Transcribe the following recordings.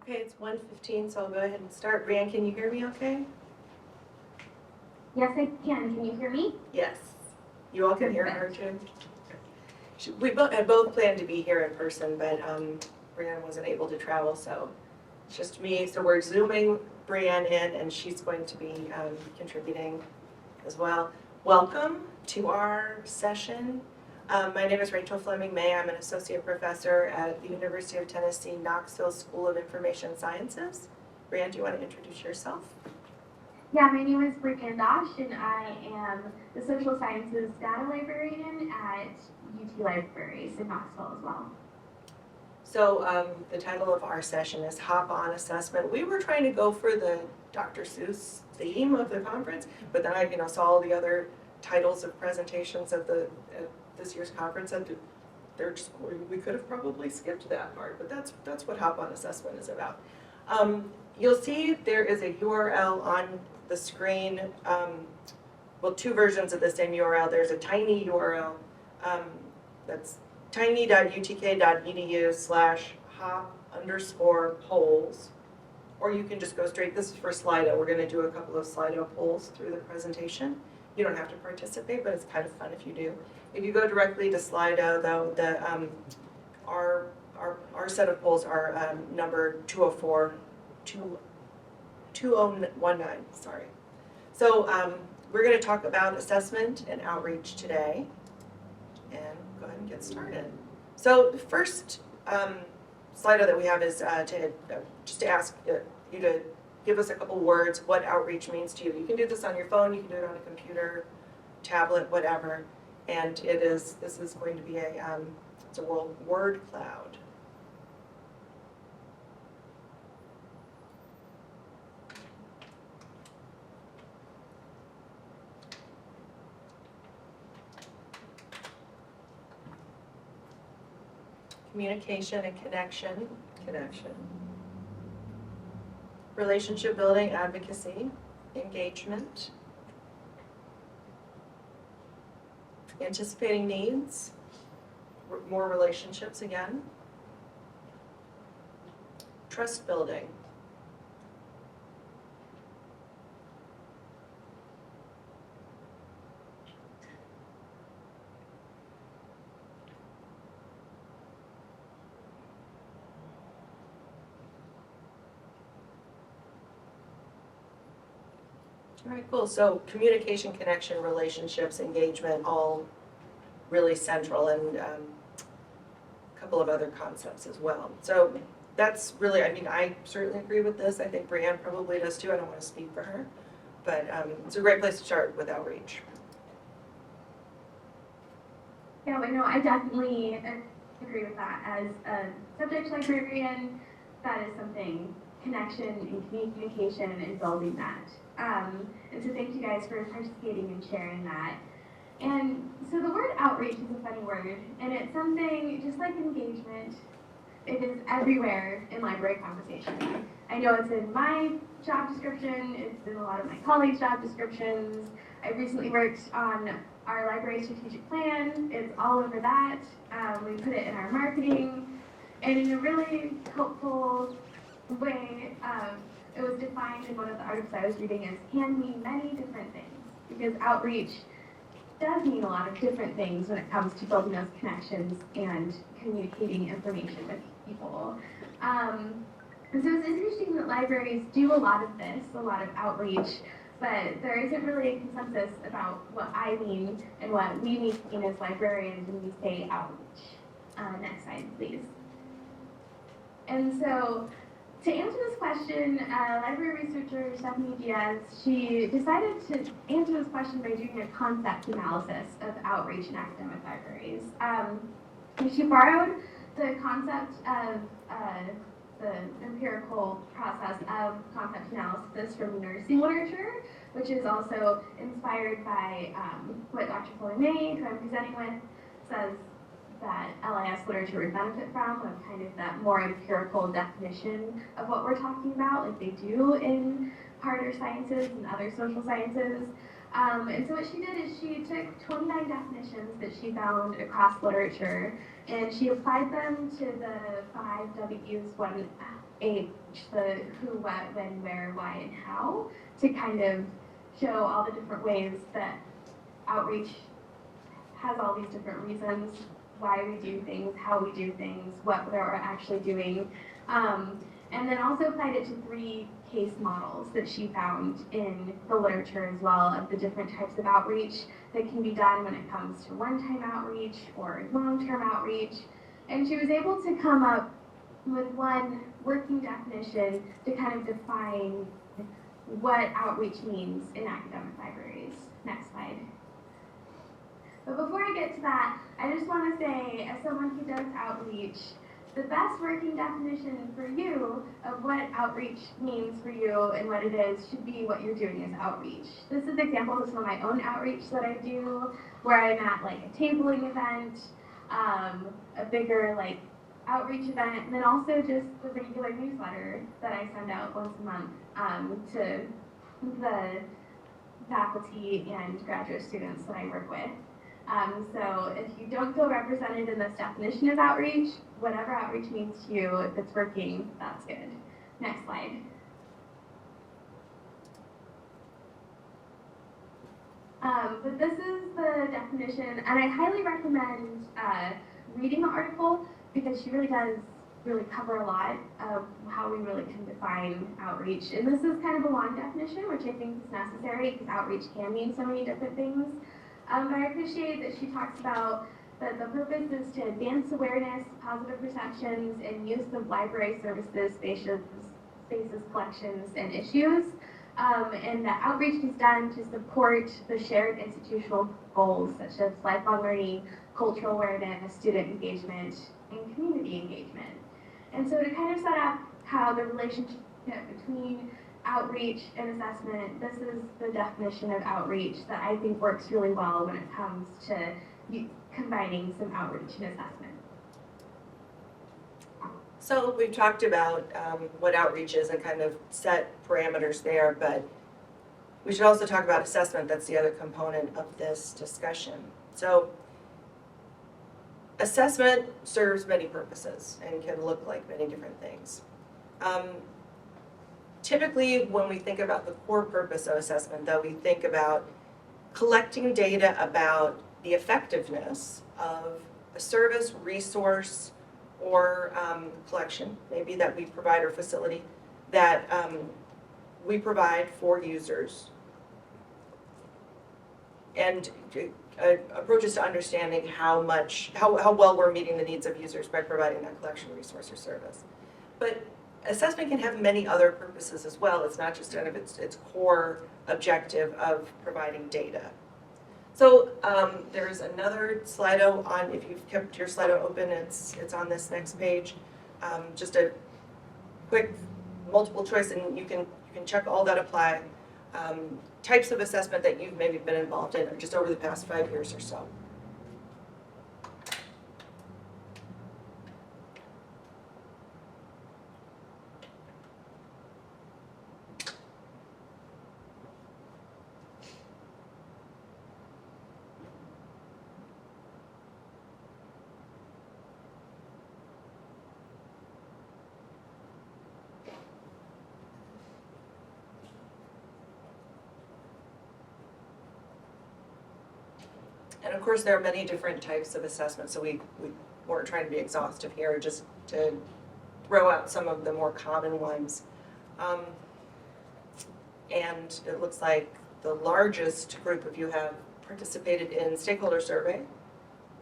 Okay, it's 1:15, so I'll go ahead and start. Brianne, can you hear me okay? Yes, I can. Can you hear me? Yes. You all can hear her too? We had both planned to be here in person, but Brianne wasn't able to travel, so it's just me. So we're Zooming Brianne in, and she's going to be contributing as well. Welcome to our session. My name is Rachel Fleming May. I'm an associate professor at the University of Tennessee Knoxville School of Information Sciences. Brianne, do you want to introduce yourself? Yeah, my name is Brianne Dosh, and I am the social sciences data librarian at UT Libraries in Knoxville as well. So the title of our session is Hop On Assessment. We were trying to go for the Dr. Seuss theme of the conference, but then I saw all the other titles of presentations of this year's conference, and we could have probably skipped that part, but that's what Hop On Assessment is about. You'll see there is a URL on the screen, well, two versions of the same URL. There's a tiny URL that's tiny.utk.edu/hop_polls, or you can just go straight. This is for Slido. We're going to do a couple of Slido polls through the presentation. You don't have to participate, but it's kind of fun if you do. If you go directly to Slido, though, our set of polls are number 2019. Sorry. So we're going to talk about assessment and outreach today, and go ahead and get started. So the first Slido that we have is just to ask you to give us a couple words what outreach means to you. You can do this on your phone, you can do it on a computer, tablet, whatever. And this is going to be it's a word cloud. Communication and connection. Relationship building, advocacy, engagement. Anticipating needs, more relationships again. Trust building. All right, cool. So communication, connection, relationships, engagement, all really central, and a couple of other concepts as well. So that's really, I certainly agree with this. I think Brianne probably does too. I don't want to speak for her, but it's a great place to start with outreach. Yeah, but no, I definitely agree with that. As a subject librarian, that is something, connection and communication and building that. And so thank you guys for participating and sharing that. And so the word outreach is a funny word, and it's something just like engagement. It is everywhere in library conversation. I know it's in my job description, it's in a lot of my colleagues' job descriptions. I recently worked on our library strategic plan. It's all over that. We put it in our marketing, and in a really helpful way, it was defined in one of the articles I was reading as can mean many different things, because outreach does mean a lot of different things when it comes to building those connections and communicating information with people. And so it's interesting that libraries do a lot of this, a lot of outreach, but there isn't really a consensus about what I mean and what we mean as librarians when we say outreach. Next slide, please. And so to answer this question, library researcher Stephanie Diaz, she decided to answer this question by doing a concept analysis of outreach in academic libraries. She borrowed the concept of the empirical process of concept analysis from nursing literature, which is also inspired by what Dr. Chloe May, who I'm presenting with, says that LIS literature would benefit from, of kind of that more empirical definition of what we're talking about, like they do in harder sciences and other social sciences. And so what she did is she took 29 definitions that she found across literature, and she applied them to the 5 W's, H, the who, what, when, where, why, and how, to kind of show all the different ways that outreach has all these different reasons why we do things, how we do things, what we're actually doing. And then also applied it to 3 case models that she found in the literature as well of the different types of outreach that can be done when it comes to one-time outreach or long-term outreach. And she was able to come up with one working definition to kind of define what outreach means in academic libraries. Next slide. But before I get to that, I just want to say, as someone who does outreach, the best working definition for you of what outreach means for you and what it is should be what you're doing as outreach. This is examples of some of my own outreach that I do, where I'm at like a tabling event, a bigger like outreach event, and then also just the regular newsletter that I send out once a month to the faculty and graduate students that I work with. So if you don't feel represented in this definition of outreach, whatever outreach means to you, if it's working, that's good. Next slide. But this is the definition, and I highly recommend reading the article because she really does cover a lot of how we really can define outreach. And this is kind of a long definition, which I think is necessary because outreach can mean so many different things. But I appreciate that she talks about that the purpose is to advance awareness, positive perceptions, and use of library services, spaces, collections, and issues. And that outreach is done to support the shared institutional goals such as lifelong learning, cultural awareness, student engagement, and community engagement. And so to kind of set up how the relationship between outreach and assessment, this is the definition of outreach that I think works really well when it comes to combining some outreach and assessment. So we've talked about what outreach is and kind of set parameters there, but we should also talk about assessment. That's the other component of this discussion. So assessment serves many purposes and can look like many different things. Typically, when we think about the core purpose of assessment, though, we think about collecting data about the effectiveness of a service, resource, or collection, maybe that we provide, or facility that we provide for users. And approaches to understanding how well we're meeting the needs of users by providing that collection, resource, or service. But assessment can have many other purposes as well. It's not just kind of its core objective of providing data. So there's another Slido on, if you've kept your Slido open, it's on this next page. Just a quick multiple choice, and you can check all that apply. Types of assessment that you've maybe been involved in just over the past 5 years or so. And of course, there are many different types of assessment, so we weren't trying to be exhaustive here, just to throw out some of the more common ones. And it looks like the largest group of you have participated in stakeholder survey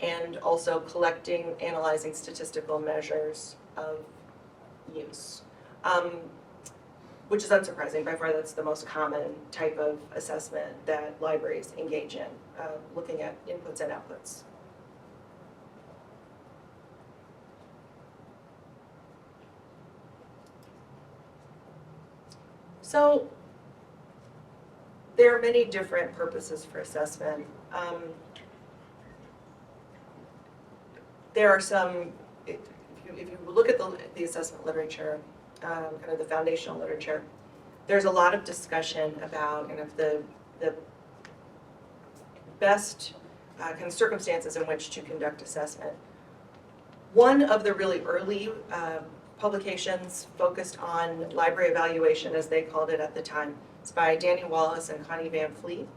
and also collecting, analyzing statistical measures of use. Which is unsurprising. By far, that's the most common type of assessment that libraries engage in, looking at inputs and outputs. So there are many different purposes for assessment. There are some, if you look at the assessment literature, kind of the foundational literature, there's a lot of discussion about kind of the best kind of circumstances in which to conduct assessment. One of the really early publications focused on library evaluation, as they called it at the time. It's by Danny Wallace and Connie Van Fleet.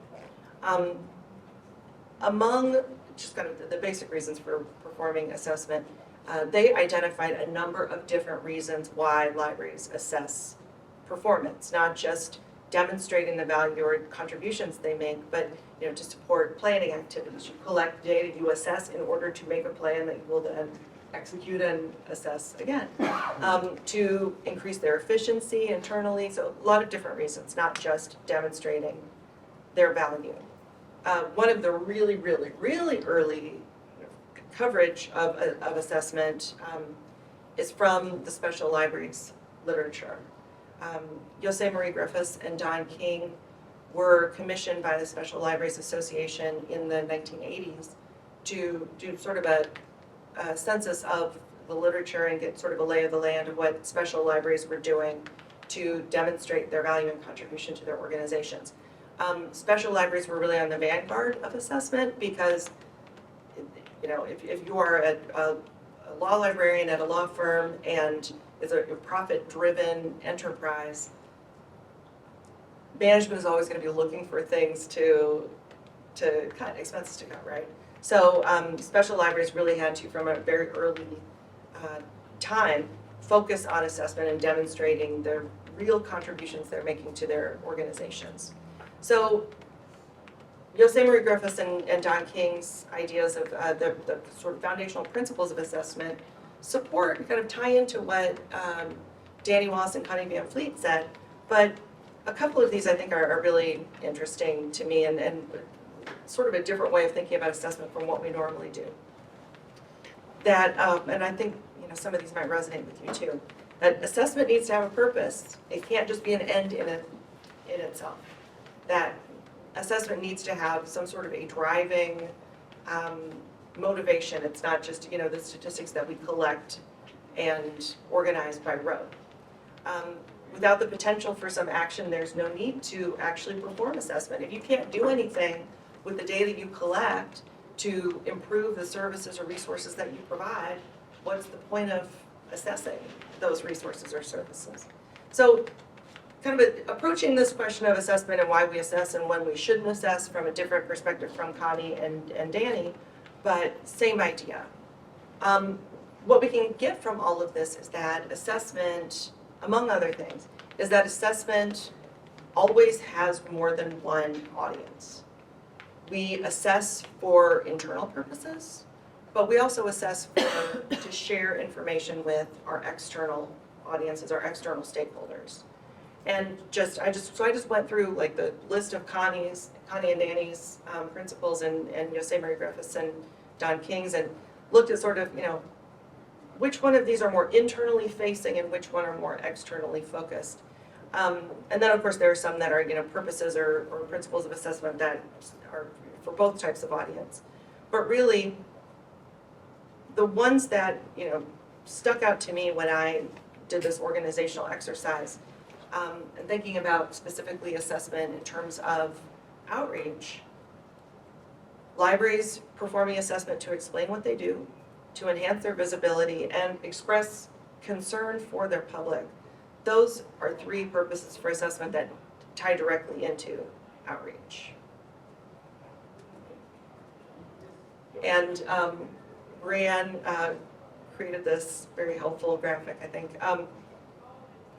Among just kind of the basic reasons for performing assessment, they identified a number of different reasons why libraries assess performance, not just demonstrating the value or contributions they make, but to support planning activities. You collect data, you assess in order to make a plan that you will then execute and assess again. To increase their efficiency internally, so a lot of different reasons, not just demonstrating their value. One of the really early coverage of assessment is from the special libraries literature. Jose Marie Griffiths and Don King were commissioned by the Special Libraries Association in the 1980s to do sort of a census of the literature and get sort of a lay of the land of what special libraries were doing to demonstrate their value and contribution to their organizations. Special libraries were really on the vanguard of assessment because, if you are a law librarian at a law firm and it's a profit-driven enterprise, management is always going to be looking for things to cut, expenses to cut, right? So special libraries really had to, from a very early time, focus on assessment and demonstrating the real contributions they're making to their organizations. So Jose Marie Griffiths and Don King's ideas of the sort of foundational principles of assessment support and kind of tie into what Danny Wallace and Connie Van Fleet said, but a couple of these I think are really interesting to me and sort of a different way of thinking about assessment from what we normally do. That, and I think some of these might resonate with you too, that assessment needs to have a purpose. It can't just be an end in itself. That assessment needs to have some sort of a driving motivation. It's not just the statistics that we collect and organize by rote. Without the potential for some action, there's no need to actually perform assessment. If you can't do anything with the data you collect to improve the services or resources that you provide, what's the point of assessing those resources or services? So kind of approaching this question of assessment and why we assess and when we shouldn't assess from a different perspective from Connie and Danny, but same idea. What we can get from all of this is that assessment, among other things, is that assessment always has more than one audience. We assess for internal purposes, but we also assess to share information with our external audiences, our external stakeholders. And I just went through like the list of Connie and Danny's principles and Jose Marie Griffiths and Don King's and looked at sort of, which one of these are more internally facing and which one are more externally focused. And then of course there are some that are, purposes or principles of assessment that are for both types of audience. But really, the ones that, stuck out to me when I did this organizational exercise, and thinking about specifically assessment in terms of outreach, libraries performing assessment to explain what they do, to enhance their visibility, and express concern for their public. Those are three purposes for assessment that tie directly into outreach. And Brianne created this very helpful graphic, I think,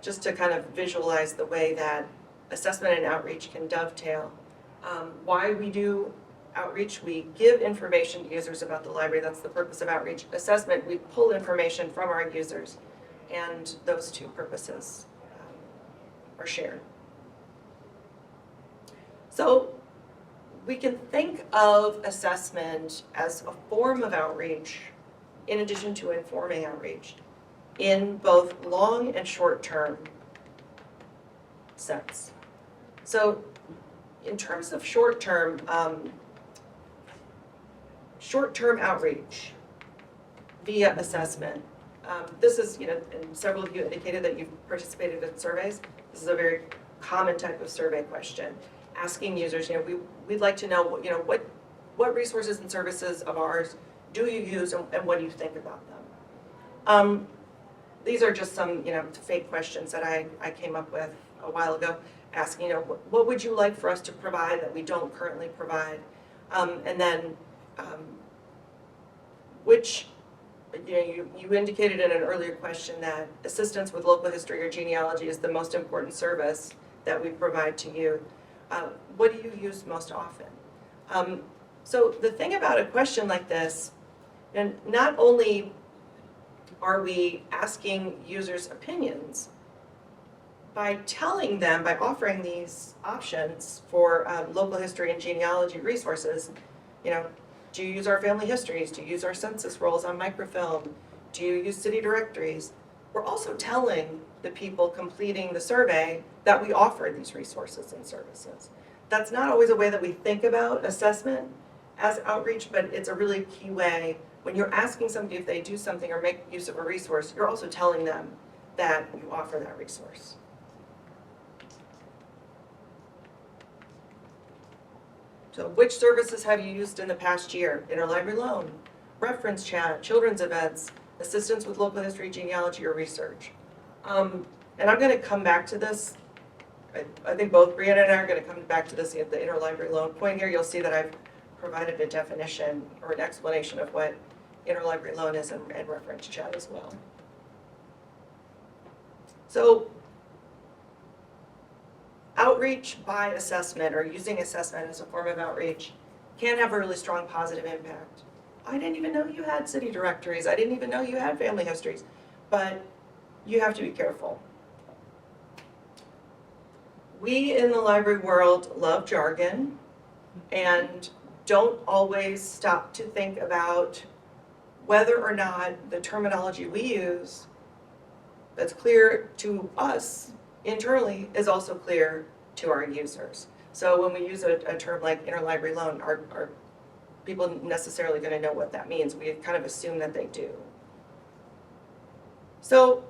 just to kind of visualize the way that assessment and outreach can dovetail. Why we do outreach, we give information to users about the library. That's the purpose of outreach. Assessment, we pull information from our users, and those two purposes are shared. So we can think of assessment as a form of outreach in addition to informing outreach in both long and short-term sense. So in terms of short-term outreach via assessment, this is, and several of you indicated that you've participated in surveys. This is a very common type of survey question, asking users, we'd like to know, what resources and services of ours do you use and what do you think about them? these are just some, fake questions that I came up with a while ago, asking, what would you like for us to provide that we don't currently provide? And then, which, you indicated in an earlier question that assistance with local history or genealogy is the most important service that we provide to you. What do you use most often? So the thing about a question like this, and not only are we asking users' opinions, by telling them, by offering these options for local history and genealogy resources, do you use our family histories? Do you use our census rolls on microfilm? Do you use city directories? We're also telling the people completing the survey that we offer these resources and services. That's not always a way that we think about assessment as outreach, but it's a really key way. When you're asking somebody if they do something or make use of a resource, you're also telling them that you offer that resource. So which services have you used in the past year? Interlibrary loan, reference chat, children's events, assistance with local history, genealogy, or research. And I'm going to come back to this. I think both Brianna and I are going to come back to this at the interlibrary loan point here. You'll see that I've provided a definition or an explanation of what interlibrary loan is and reference chat as well. So outreach by assessment, or using assessment as a form of outreach, can have a really strong positive impact. I didn't even know you had city directories. I didn't even know you had family histories. But you have to be careful. We in the library world love jargon and don't always stop to think about whether or not the terminology we use that's clear to us internally is also clear to our users. So when we use a term like interlibrary loan, are people necessarily going to know what that means? We kind of assume that they do. So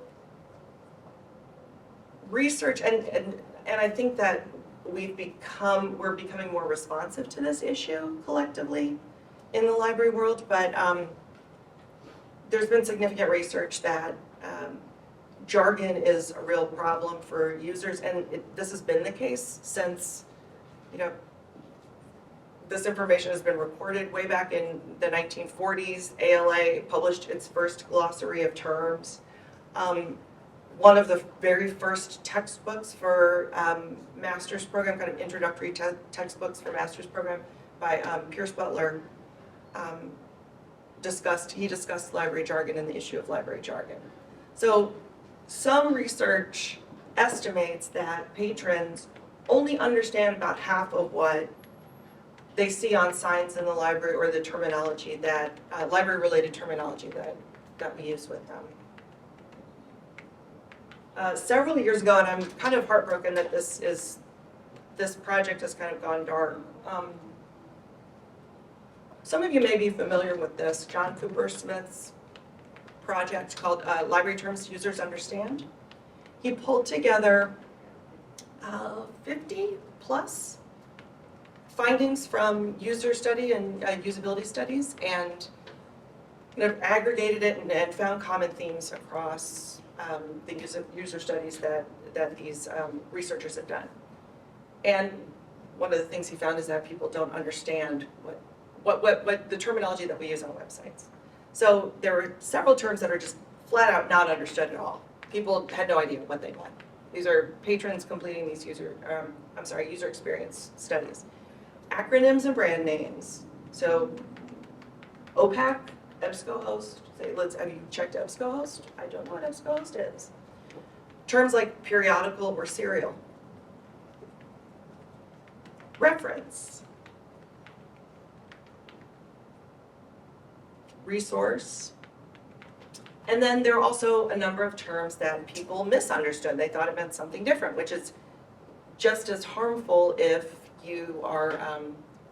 research, and I think that we're becoming more responsive to this issue collectively in the library world, but there's been significant research that jargon is a real problem for users, and this has been the case since, this information has been reported way back in the 1940s. ALA published its first glossary of terms. One of the very first textbooks for master's program, kind of introductory textbooks for master's program by Pierce Butler, discussed library jargon in the issue of library jargon. So some research estimates that patrons only understand about half of what they see on signs in the library or the terminology that, library-related terminology that we use with them. Several years ago, and I'm kind of heartbroken that this project has kind of gone dark. Some of you may be familiar with this, John Cooper Smith's project called Library Terms Users Understand. He pulled together 50 plus findings from user study and usability studies, and kind of aggregated it and found common themes across the user studies that these researchers have done. And one of the things he found is that people don't understand what the terminology that we use on websites. So there were several terms that are just flat out not understood at all. People had no idea what they meant. These are patrons completing these user experience studies. Acronyms and brand names. So OPAC, EBSCOhost. Have you checked EBSCOhost? I don't know what EBSCOhost is. Terms like periodical or serial. Reference. Resource. And then there are also a number of terms that people misunderstood. They thought it meant something different, which is just as harmful if you are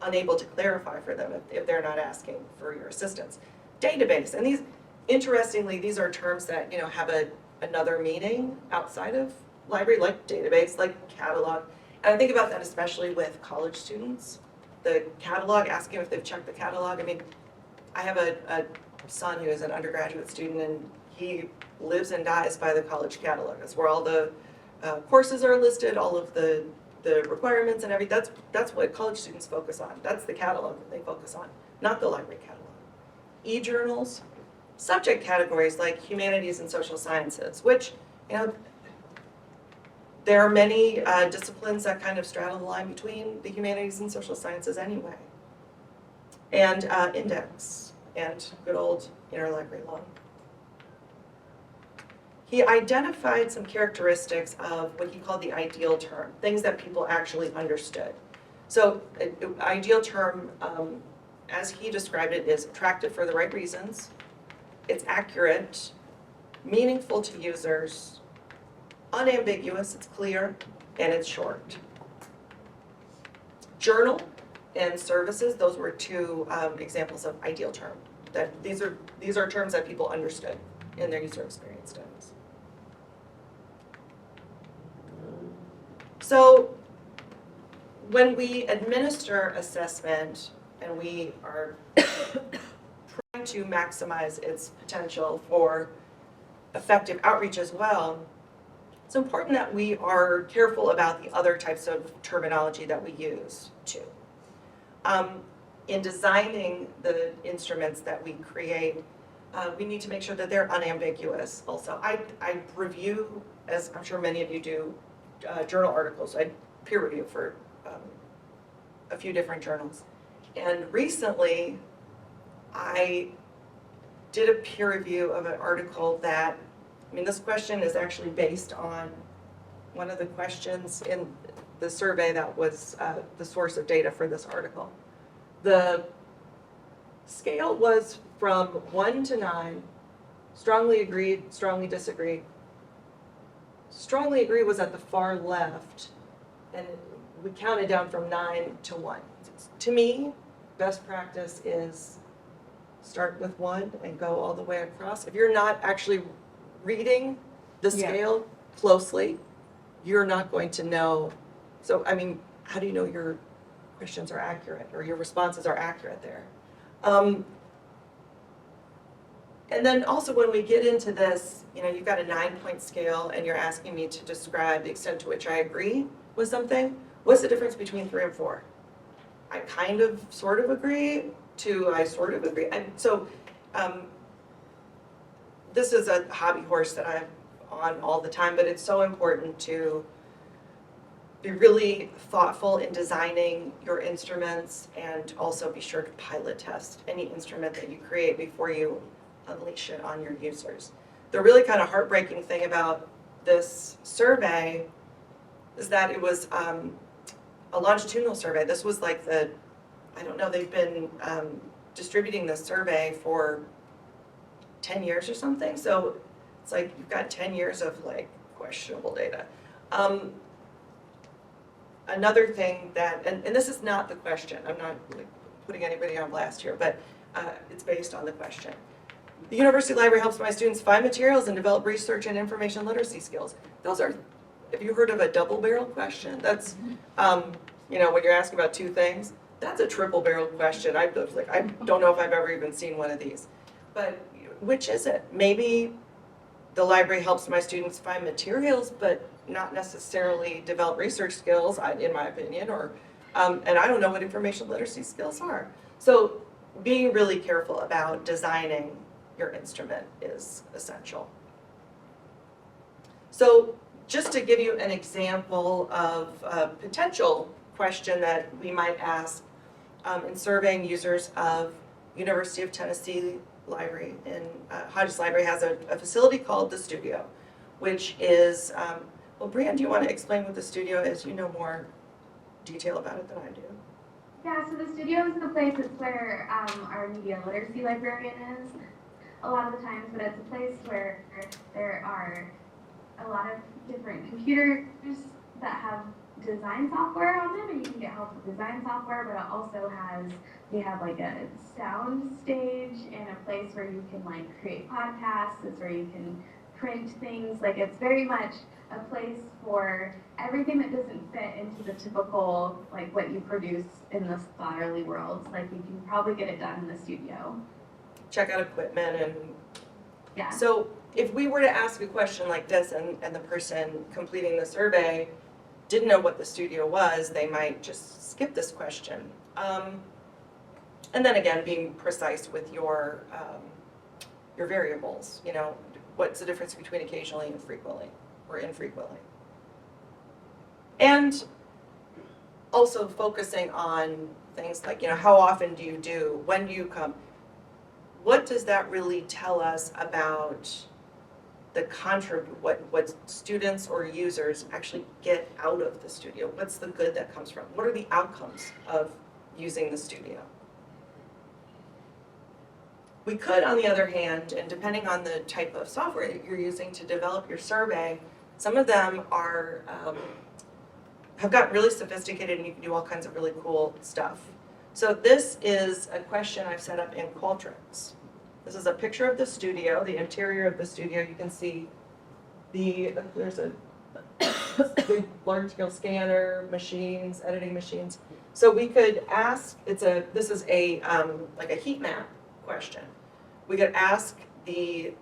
unable to clarify for them if they're not asking for your assistance. Database, and interestingly, these are terms that have another meaning outside of library, like database, like catalog. And I think about that especially with college students. The catalog, asking if they've checked the catalog. I mean, I have a son who is an undergraduate student, and he lives and dies by the college catalog. It's where all the courses are listed, all of the requirements and everything. That's what college students focus on. That's the catalog that they focus on, not the library catalog. E-journals, subject categories like humanities and social sciences, which, you know, there are many disciplines that kind of straddle the line between the humanities and social sciences anyway. And index and good old interlibrary loan. He identified some characteristics of what he called the ideal term, things that people actually understood. So ideal term, as he described it, is attractive for the right reasons, it's accurate, meaningful to users, unambiguous, it's clear, and it's short. Journal and services, those were two examples of ideal term. That these are terms that people understood in their user experience studies. So when we administer assessment and we are trying to maximize its potential for effective outreach as well, it's important that we are careful about the other types of terminology that we use too. In designing the instruments that we create, we need to make sure that they're unambiguous also. I review, as I'm sure many of you do, journal articles. I peer review for a few different journals. And recently, I did a peer review of an article that, I mean, this question is actually based on one of the questions in the survey that was the source of data for this article. The scale was from 1 to 9, strongly agreed, strongly disagreed. Strongly agree was at the far left, and we counted down from 9 to 1. To me, best practice is start with 1 and go all the way across. If you're not actually reading the scale closely, you're not going to know. So, I mean, how do you know your questions are accurate or your responses are accurate there? And then also when we get into this, you know, you've got a 9-point scale and you're asking me to describe the extent to which I agree with something. What's the difference between 3 and 4? I kind of sort of agree to I sort of agree. And so this is a hobby horse that I'm on all the time, but it's so important to be really thoughtful in designing your instruments and also be sure to pilot test any instrument that you create before you unleash it on your users. The really kind of heartbreaking thing about this survey is that it was a longitudinal survey. This was like I don't know, they've been distributing this survey for 10 years or something. So it's like you've got 10 years of like questionable data. Another thing that, and this is not the question, I'm not like, putting anybody on blast here, but it's based on the question. The university library helps my students find materials and develop research and information literacy skills. Those are, have you heard of a double barrel question? That's, you know, when you're asking about two things, that's a triple barrel question. I don't know if I've ever even seen one of these. But which is it? Maybe the library helps my students find materials, but not necessarily develop research skills, in my opinion, or, and I don't know what information literacy skills are. So being really careful about designing your instrument is essential. So just to give you an example of a potential question that we might ask in surveying users of University of Tennessee Library, Hodges Library has a facility called the Studio, which is, well, Brianne, do you want to explain what the Studio is? You know more detail about it than I do. Yeah, so the Studio is the place, it's where our media literacy librarian is a lot of the times, but it's a place where there are a lot of different computers that have design software on them, and you can get help with design software, but it also we have like a sound stage and a place where you can like create podcasts. It's where you can print things. Like it's very much a place for everything that doesn't fit into the typical, like what you produce in the scholarly world. Like you can probably get it done in the Studio. Check out equipment and Yeah. So if we were to ask a question like this and the person completing the survey didn't know what the studio was, they might just skip this question. And then again, being precise with your variables, you know, what's the difference between occasionally and frequently or infrequently? And also focusing on things like, you know, how often do you do, when do you come? What does that really tell us about the what students or users actually get out of the studio? What's the good that comes from? What are the outcomes of using the studio? We could, on the other hand, and depending on the type of software that you're using to develop your survey, some of them are have gotten really sophisticated and you can do all kinds of really cool stuff. So this is a question I've set up in Qualtrics. This is a picture of the studio, the interior of the studio. You can see there's a big large-scale scanner, machines, editing machines. So we could ask, this is a like a heat map question. We could ask the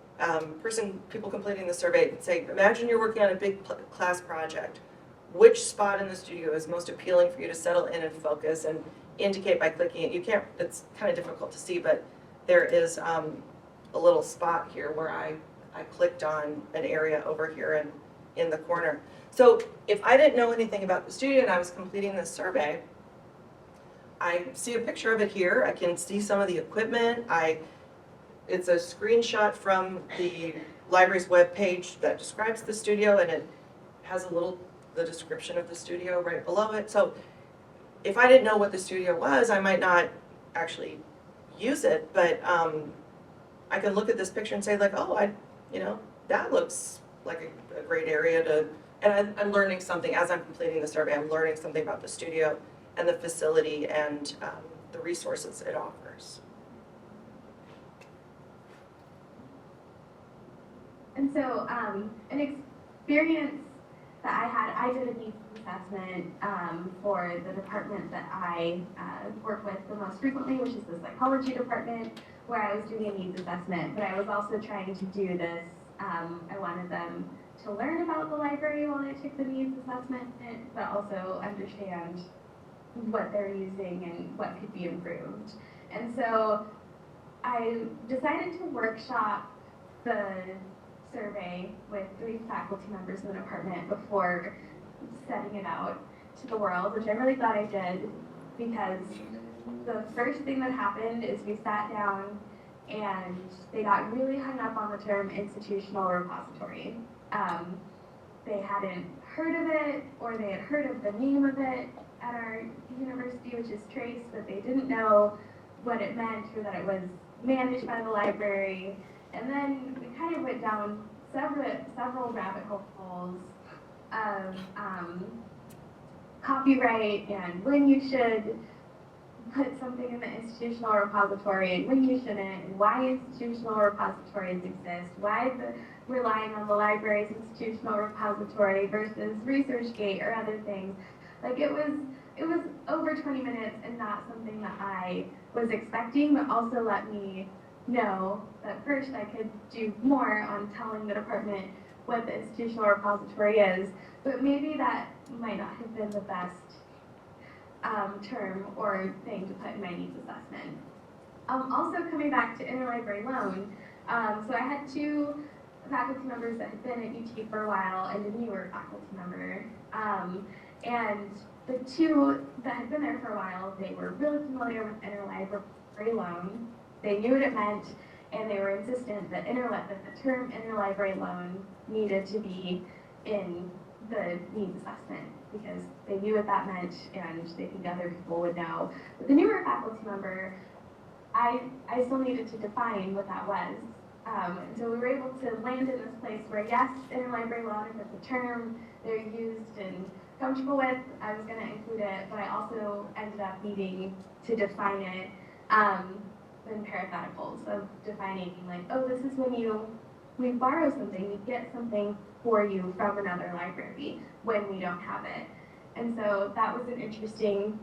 people completing the survey and say, imagine you're working on a big class project. Which spot in the studio is most appealing for you to settle in and focus, and indicate by clicking it. It's kind of difficult to see, but there is a little spot here where I clicked on an area over here in the corner. So if I didn't know anything about the studio and I was completing this survey, I see a picture of it here. I can see some of the equipment. It's a screenshot from the library's webpage that describes the studio, and it has the description of the studio right below it. So if I didn't know what the studio was, I might not actually use it, but I can look at this picture and say like, oh, that looks like a great area to, and I'm learning something as I'm completing the survey. I'm learning something about the studio and the facility and the resources it offers. And so an experience that I did a needs assessment for the department that I work with the most frequently, which is the psychology department, where I was doing a needs assessment, but I was also trying to do this, I wanted them to learn about the library while they took the needs assessment, but also understand what they're using and what could be improved. And so I decided to workshop the survey with 3 faculty members in the department before setting it out to the world, which I'm really glad I did, because the first thing that happened is we sat down and they got really hung up on the term institutional repository. They hadn't heard of it, or they had heard of the name of it at our university, which is TRACE, but they didn't know what it meant or that it was managed by the library. And then we kind of went down several rabbit holes of copyright and when you should put something in the institutional repository and when you shouldn't, and why institutional repositories exist, why relying on the library's institutional repository versus ResearchGate or other things. Like it was over 20 minutes and not something that I was expecting, but also let me know that first I could do more on telling the department what the institutional repository is, but maybe that might not have been the best term or thing to put in my needs assessment. Also coming back to interlibrary loan, so I had 2 faculty members that had been at UT for a while and a newer faculty member. And the 2 that had been there for a while, they were really familiar with interlibrary loan. They knew what it meant, and they were insistent that the term interlibrary loan needed to be in the needs assessment because they knew what that meant and they think other people would know. But the newer faculty member, I still needed to define what that was. So we were able to land in this place where, yes, interlibrary loan, if it's a term they're used and comfortable with, I was going to include it, but I also ended up needing to define it in parentheticals of defining, like, oh, this is when we borrow something, we get something for you from another library when we don't have it. And so that was an interesting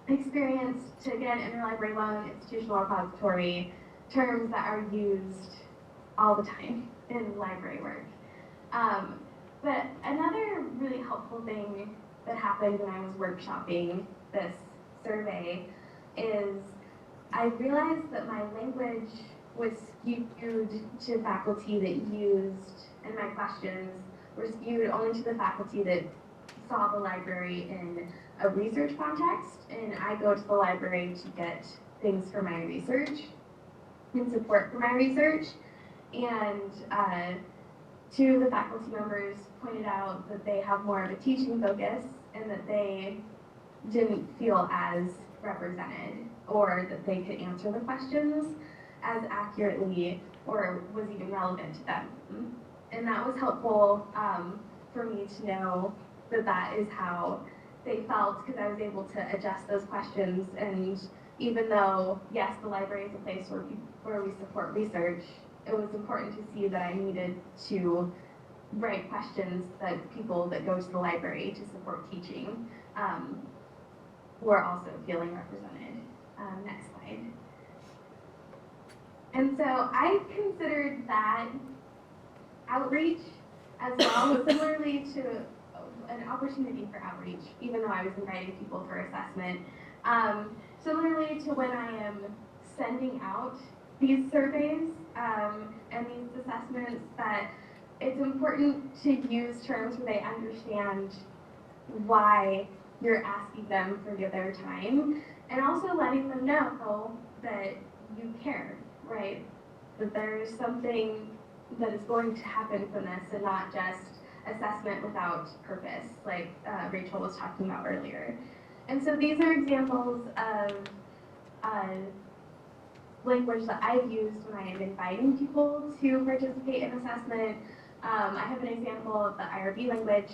experience to, again, interlibrary loan, institutional repository, terms that are used all the time in library work. But another really helpful thing that happened when I was workshopping this survey is I realized that my language was skewed to faculty that used, and my questions were skewed only to the faculty that saw the library in a research context, and I go to the library to get things for my research and support for my research. And two of the faculty members pointed out that they have more of a teaching focus and that they didn't feel as represented, or that they could answer the questions as accurately or was even relevant to them. And that was helpful for me to know that that is how they felt, because I was able to adjust those questions. And even though, yes, the library is a place where we support research, it was important to see that I needed to write questions that people that go to the library to support teaching were also feeling represented. Next slide. And so I considered that outreach as well, similarly to an opportunity for outreach, even though I was inviting people for assessment. Similarly to when I am sending out these surveys and these assessments, that it's important to use terms where they understand why you're asking them for their time, and also letting them know that you care, right? That there's something that is going to happen from this, and not just assessment without purpose, like Rachel was talking about earlier. And so these are examples of language that I've used when I am inviting people to participate in assessment. I have an example of the IRB language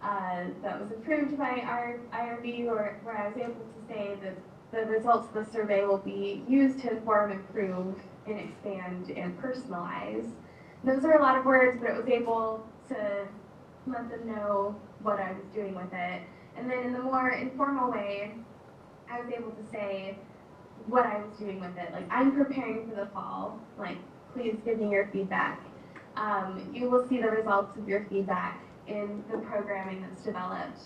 that was approved by our IRB, where I was able to say that the results of the survey will be used to inform, improve, and expand, and personalize. Those are a lot of words, but it was able to let them know what I was doing with it. And then in the more informal way, I was able to say what I was doing with it. Like, I'm preparing for the fall. Like, please give me your feedback. You will see the results of your feedback in the programming that's developed.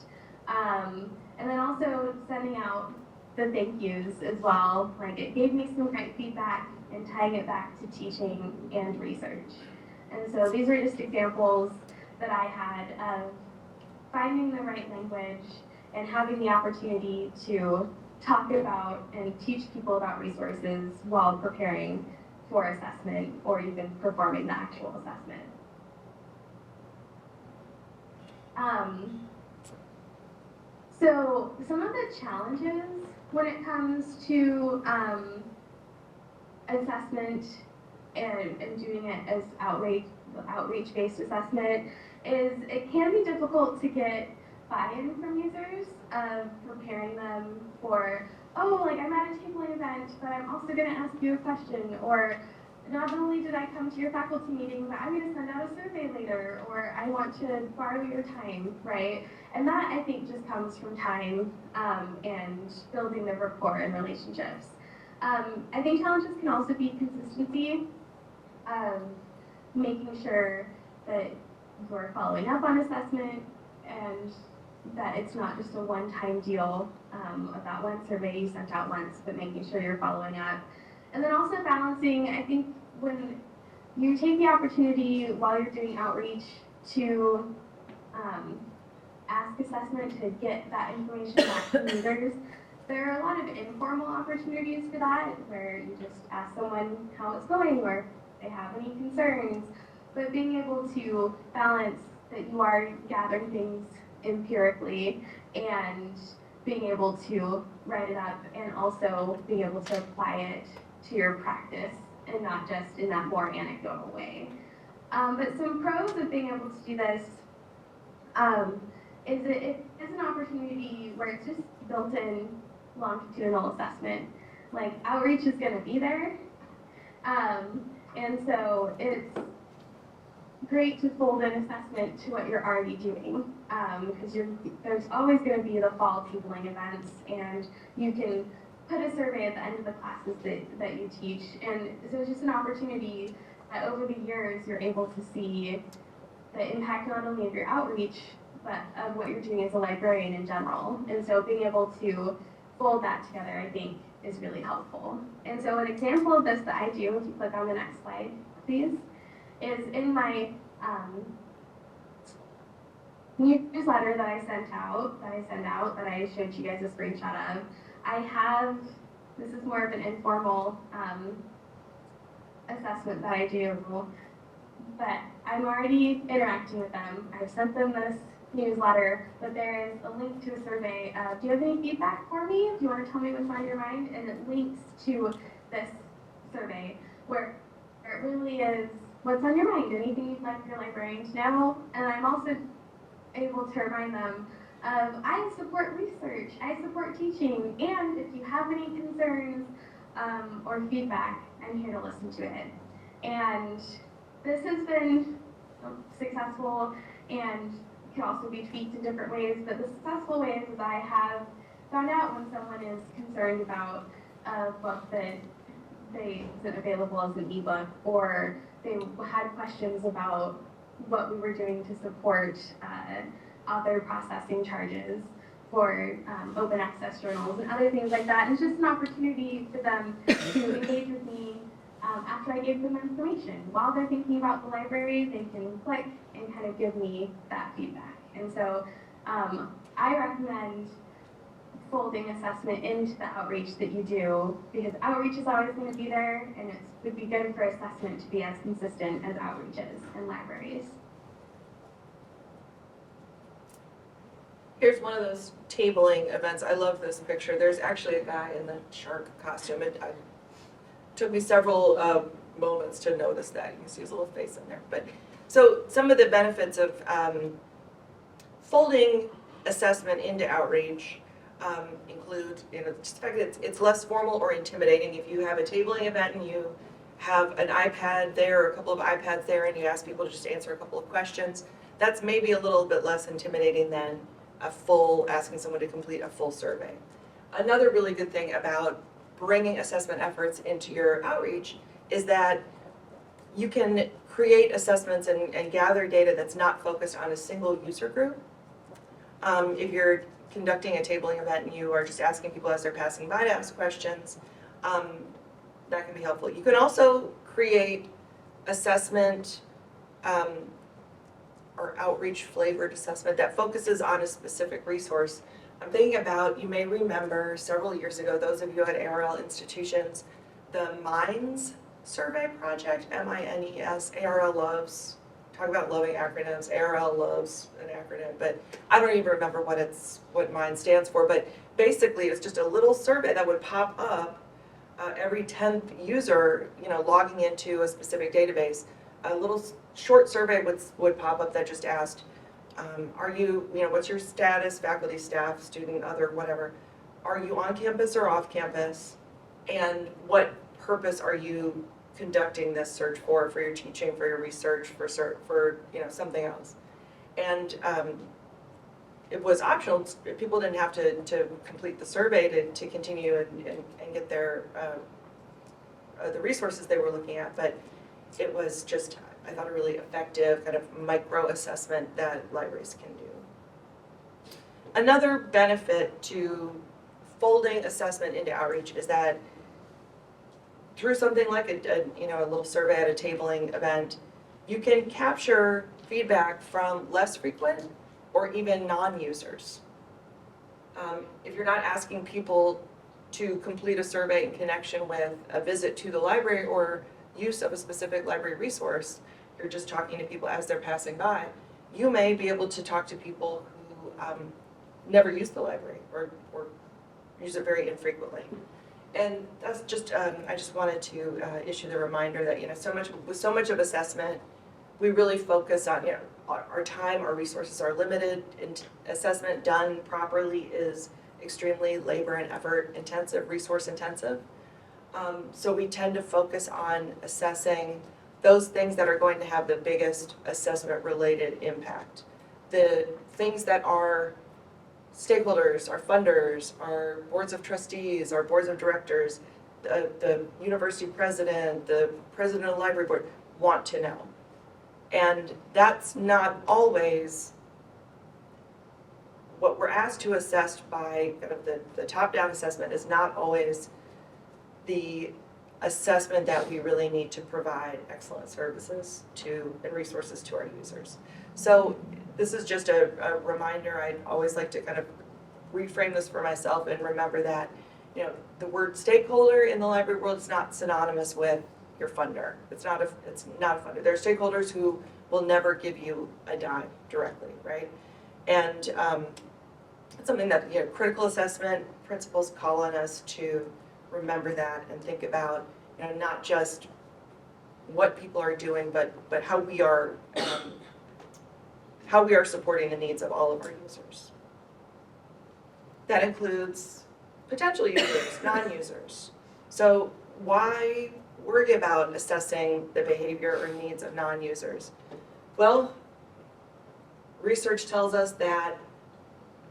And then also sending out the thank yous as well. Like, it gave me some great feedback, and tying it back to teaching and research. And so these are just examples that I had of finding the right language and having the opportunity to talk about and teach people about resources while preparing for assessment or even performing the actual assessment. So some of the challenges when it comes to assessment and doing it as outreach-based assessment is it can be difficult to get buy-in from users of preparing them for, oh, like, I'm at a tabling event, but I'm also going to ask you a question, or not only did I come to your faculty meeting, but I'm going to send out a survey later, or I want to borrow your time, right? And that, I think, just comes from time and building the rapport and relationships. I think challenges can also be consistency, making sure that you're following up on assessment and that it's not just a one-time deal of that one survey you sent out once, but making sure you're following up. And then also balancing, I think, when you take the opportunity while you're doing outreach to ask assessment to get that information back from users, there are a lot of informal opportunities for that, where you just ask someone how it's going or if they have any concerns. But being able to balance that you are gathering things empirically and being able to write it up, and also being able to apply it to your practice and not just in that more anecdotal way. But some pros of being able to do this is that it is an opportunity where it's just built-in longitudinal assessment. Like, outreach is going to be there, and so it's great to fold in assessment to what you're already doing, because there's always going to be the fall tabling events, and you can put a survey at the end of the classes that you teach, and so it's just an opportunity that over the years you're able to see the impact not only of your outreach, but of what you're doing as a librarian in general. And so being able to fold that together, I think, is really helpful. And so an example of this that I do, if you click on the next slide, please, is in my newsletter that I send out, that I showed you guys a screenshot of. I have, this is more of an informal assessment that I do, but I'm already interacting with them. I've sent them this newsletter, but there is a link to a survey. Do you have any feedback for me? Do you want to tell me what's on your mind? And it links to this survey where it really is what's on your mind, anything you'd like your librarian to know. And I'm also able to remind them of, I support research, I support teaching, and if you have any concerns or feedback, I'm here to listen to it. And this has been successful and can also be tweaked in different ways, but the successful ways is I have found out when someone is concerned about a book that isn't available as an ebook, or they had questions about what we were doing to support author processing charges for open access journals and other things like that. And it's just an opportunity for them to engage with me after I gave them information. While they're thinking about the library, they can click and kind of give me that feedback. And so I recommend folding assessment into the outreach that you do, because outreach is always going to be there, and it would be good for assessment to be as consistent as outreach is in libraries. Here's one of those tabling events. I love this picture. There's actually a guy in the shark costume. It took me several moments to notice that. You can see his little face in there. But so some of the benefits of folding assessment into outreach include, just the fact that it's less formal or intimidating. If you have a tabling event and you have an iPad there or a couple of iPads there and you ask people to just answer a couple of questions, that's maybe a little bit less intimidating than asking someone to complete a full survey. Another really good thing about bringing assessment efforts into your outreach is that you can create assessments and gather data that's not focused on a single user group. If you're conducting a tabling event and you are just asking people as they're passing by to ask questions, that can be helpful. You can also create assessment or outreach flavored assessment that focuses on a specific resource. I'm thinking about, you may remember several years ago, those of you at ARL institutions, the MINES survey project, M-I-N-E-S, ARL loves, talk about loving acronyms, ARL loves an acronym, but I don't even remember what MINES stands for, but basically it's just a little survey that would pop up every 10th user, logging into a specific database. A little short survey would pop up that just asked, are you, what's your status, faculty, staff, student, other, whatever. Are you on campus or off campus? And what purpose are you conducting this search for your teaching, for your research, for something else? And it was optional. People didn't have to complete the survey to continue and get their the resources they were looking at, but it was just, I thought, a really effective kind of micro assessment that libraries can do. Another benefit to folding assessment into outreach is that through something like a little survey at a tabling event, you can capture feedback from less frequent or even non-users. If you're not asking people to complete a survey in connection with a visit to the library or use of a specific library resource, you're just talking to people as they're passing by, you may be able to talk to people who never use the library or use it very infrequently. And that's just, I just wanted to issue the reminder that, with so much of assessment, we really focus on, our time, our resources are limited, and assessment done properly is extremely labor and effort intensive, resource intensive. So we tend to focus on assessing those things that are going to have the biggest assessment related impact. The things that our stakeholders, our funders, our boards of trustees, our boards of directors, the university president, the president of the library board, want to know. And that's not always what we're asked to assess by kind of the top-down assessment is not always the assessment that we really need to provide excellent services to and resources to our users. So this is just a reminder. I always like to kind of reframe this for myself and remember that, you know, the word stakeholder in the library world is not synonymous with your funder. It's not a funder. There are stakeholders who will never give you a dime directly, right? And it's something that, you know, critical assessment principles call on us to remember that and think about, you know, not just what people are doing, but how we are supporting the needs of all of our users. That includes potential users, non-users. So why worry about assessing the behavior or needs of non-users? Well, research tells us that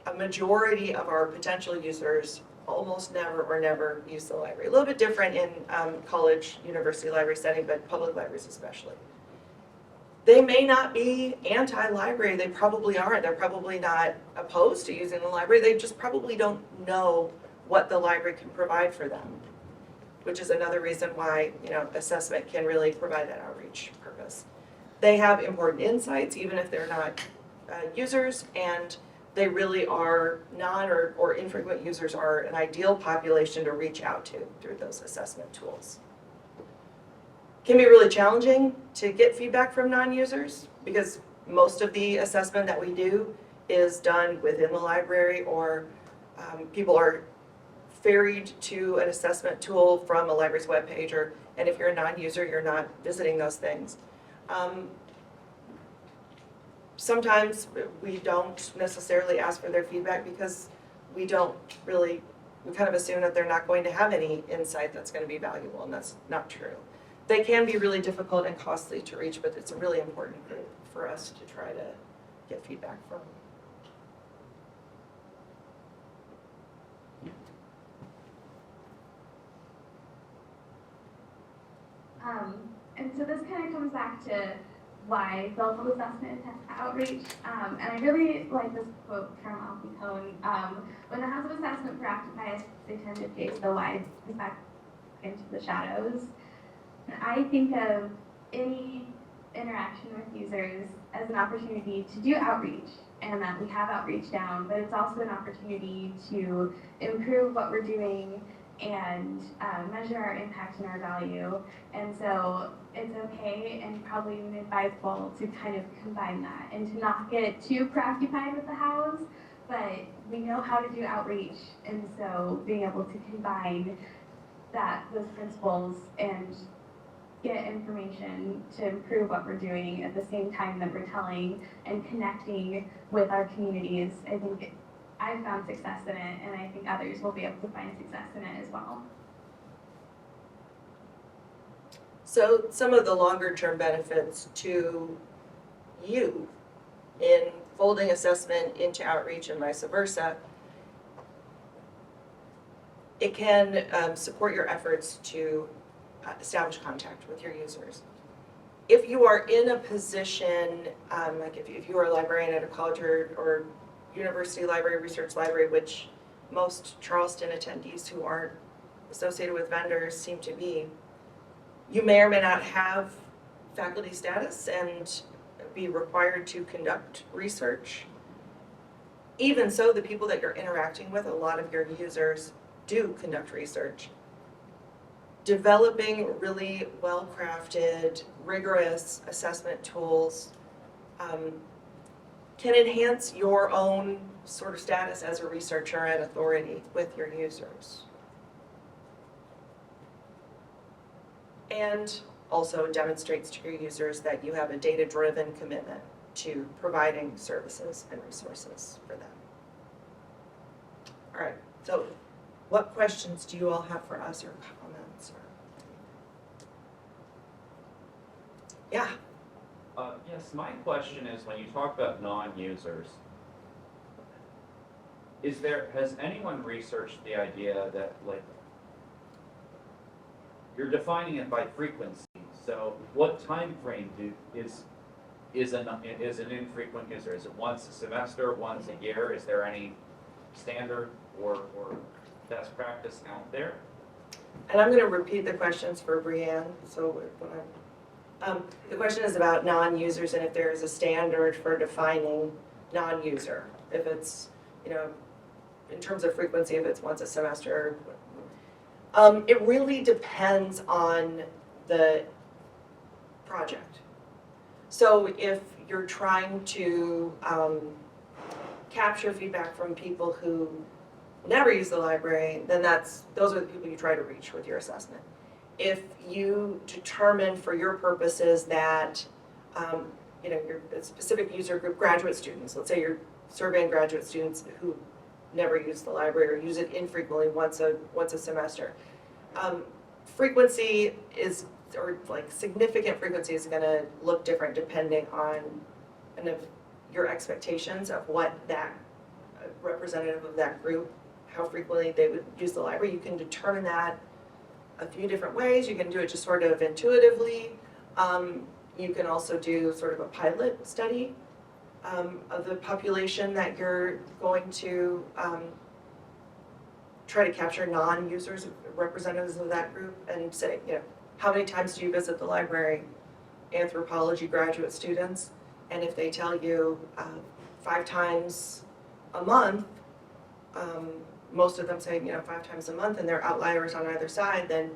a majority of our potential users almost never or never use the library. A little bit different in college, university library setting, but public libraries especially. They may not be anti-library, they probably aren't. They're probably not opposed to using the library, they just probably don't know what the library can provide for them, which is another reason why, you know, assessment can really provide that outreach purpose. They have important insights, even if they're not users, and they really are non or infrequent users are an ideal population to reach out to through those assessment tools. It can be really challenging to get feedback from non-users because most of the assessment that we do is done within the library, or people are ferried to an assessment tool from a library's webpage, and if you're a non-user, you're not visiting those things. Sometimes we don't necessarily ask for their feedback because we kind of assume that they're not going to have any insight that's going to be valuable, and that's not true. They can be really difficult and costly to reach, but it's a really important group for us to try to get feedback from. And so this kind of comes back to why self-assessment and outreach. And I really like this quote from Alfie Cohn. When the house of assessment preoccupies, they tend to face the wide back into the shadows. And I think of any interaction with users as an opportunity to do outreach, and that we have outreach down, but it's also an opportunity to improve what we're doing and measure our impact and our value. And so it's okay and probably even advisable to kind of combine that and to not get too preoccupied with the hows, but we know how to do outreach, and so being able to combine those principles and get information to improve what we're doing at the same time that we're telling and connecting with our communities, I think I've found success in it, and I think others will be able to find success in it as well. So some of the longer term benefits to you in folding assessment into outreach and vice versa, it can support your efforts to establish contact with your users. If you are in a position, like if you are a librarian at a college or university library, research library, which most Charleston attendees who aren't associated with vendors seem to be, you may or may not have faculty status and be required to conduct research. Even so, the people that you're interacting with, a lot of your users do conduct research. Developing really well-crafted, rigorous assessment tools can enhance your own sort of status as a researcher and authority with your users. And also demonstrates to your users that you have a data-driven commitment to providing services and resources for them. All right, so what questions do you all have for us or comments? Yeah. Yes, my question is, when you talk about non-users, has anyone researched the idea that, like, you're defining it by frequencies, So what time frame is an infrequent user? Is it once a semester, once a year? Is there any standard or best practice out there? And I'm going to repeat the questions for Brianne. So the question is about non-users and if there is a standard for defining non-user. If it's, in terms of frequency, if it's once a semester. It really depends on the project. So if you're trying to capture feedback from people who never use the library, then those are the people you try to reach with your assessment. If you determine for your purposes that you're a specific user group, graduate students, let's say you're surveying graduate students who never use the library or use it infrequently once a semester. Frequency is, or like significant frequency is going to look different depending on kind of your expectations of what that representative of that group, how frequently they would use the library. You can determine that a few different ways. You can do it just sort of intuitively. You can also do sort of a pilot study of the population that you're going to try to capture non-users, representatives of that group, and say, how many times do you visit the library? Anthropology graduate students, and if they tell you 5 times a month, most of them say 5 times a month, and they're outliers on either side, then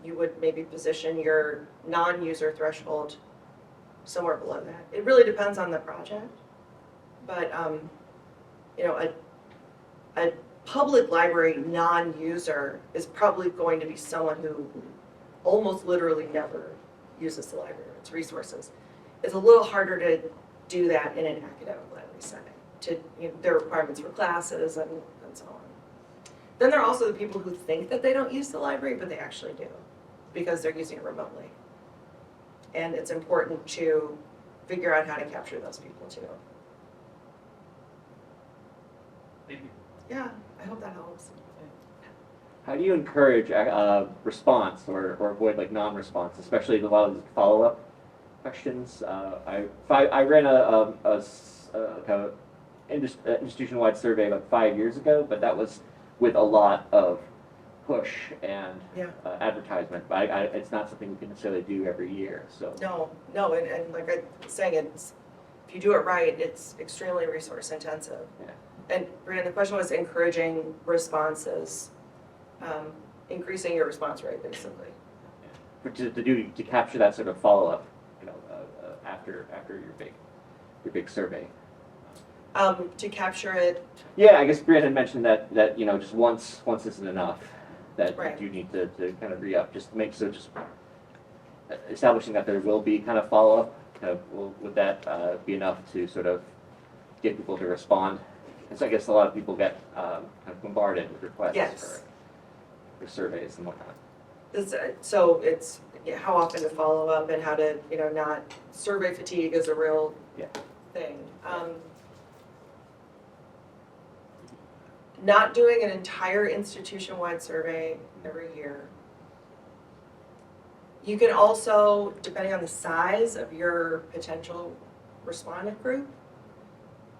you would maybe position your non-user threshold somewhere below that. It really depends on the project, but a public library non-user is probably going to be someone who almost literally never uses the library, its resources. It's a little harder to do that in an academic library setting. There are requirements for classes and so on. Then there are also the people who think that they don't use the library, but they actually do, because they're using it remotely. And it's important to figure out how to capture those people too. Thank you. Yeah, I hope that helps. How do you encourage response or avoid non-response, especially a lot of the follow-up questions? I ran a institution-wide survey about 5 years ago, but that was with a lot of push and advertisement. It's not something we can necessarily do every year. So no, and like I was saying, if you do it right, it's extremely resource intensive. Yeah. And Brianna, the question was encouraging responses, increasing your response rate, basically. To capture that sort of follow-up, after your big survey. To capture it. Yeah, I guess Brianna had mentioned that just once isn't enough. That Right. you need to kind of re-up, just to make so just establishing that there will be kind of follow-up. Would that be enough to sort of get people to respond? And so I guess a lot of people get kind of bombarded with requests for surveys and whatnot. So it's how often to follow up and how to not survey fatigue is a real thing. Not doing an entire institution-wide survey every year. You can also, depending on the size of your potential respondent group,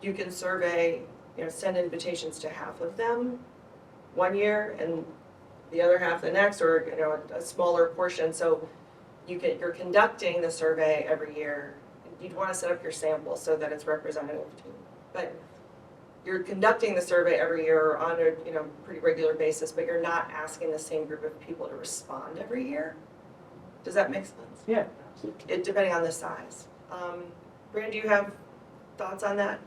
you can survey, send invitations to half of them one year and the other half the next, or a smaller portion. So you're conducting the survey every year. You'd want to set up your sample so that it's representative too. But you're conducting the survey every year on a pretty regular basis, but you're not asking the same group of people to respond every year. Does that make sense? Yeah, absolutely. Depending on the size. Brianna, do you have thoughts on that?